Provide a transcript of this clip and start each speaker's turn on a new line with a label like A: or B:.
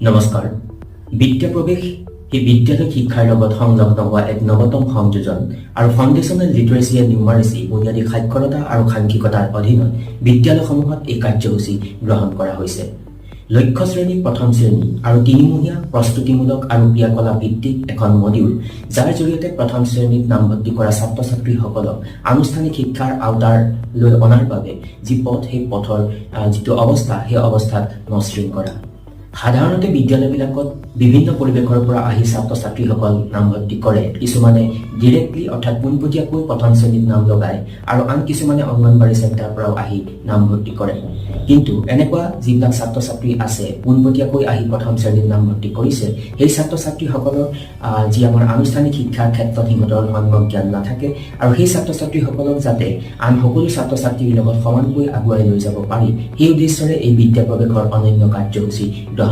A: নমস্কাৰ। বিদ্যা প্ৰৱেশ এই বিদ্যালয় শিক্ষাৰ লগত সংলগ্ন হোৱা এক নৱতম সংযোজন আৰু ফাউণ্ডেশ্যনেল লিটাৰেচি এণ্ড নিউমাৰেচি বুনিয়াদী সাক্ষৰতা আৰু সাংখ্যিকতাৰ অধীনত বিদ্যালয়সমূহত এই কাৰ্যসূচী গ্ৰহণ কৰা হৈছে। লক্ষ্য শ্ৰেণী প্ৰথম শ্ৰেণী আৰু তিনিমহীয়া প্ৰস্তুতিমূলক আৰু ক্ৰিয়াকলাপ ভিত্তিক এখন মডিউল, যাৰ জৰিয়তে প্ৰথম শ্ৰেণীত নামভৰ্তি কৰা ছাত্ৰ ছাত্ৰীসকলক আনুষ্ঠানিক শিক্ষাৰ আওতালৈ অনাৰ বাবে যি পথ, সেই পথৰ যিটো অৱস্থা, সেই অৱস্থাত মসৃণ কৰা। সাধাৰণতে বিদ্যালয়বিলাকত বিভিন্ন পৰিৱেশৰ পৰা আহি ছাত্ৰ ছাত্ৰীসকল নামভৰ্তি কৰে। কিছুমানে ডিৰেক্টলি অৰ্থাৎ পোনপটীয়াকৈ প্ৰথম শ্ৰেণীত নাম লগায় আৰু আন কিছুমানে অংগনবাড়ী চেণ্টাৰৰ পৰাও আহি নামভৰ্তি কৰে। কিন্তু এনেকুৱা যিবিলাক ছাত্ৰ ছাত্ৰী আছে পোনপটীয়াকৈ আহি প্ৰথম শ্ৰেণীত নামভৰ্তি কৰিছে, সেই ছাত্ৰ ছাত্ৰীসকলৰ যি আমাৰ আনুষ্ঠানিক শিক্ষাৰ ক্ষেত্ৰত সিহঁতৰ সম্যক জ্ঞান নাথাকে আৰু সেই ছাত্ৰ ছাত্ৰীসকলক যাতে আন সকলো ছাত্ৰ ছাত্ৰীৰ লগত সমানকৈ আগুৱাই লৈ যাব পাৰি, সেই উদ্দেশ্যৰে এই বিদ্যা প্ৰৱেশৰ অনন্য কাৰ্যসূচী গ্ৰহণ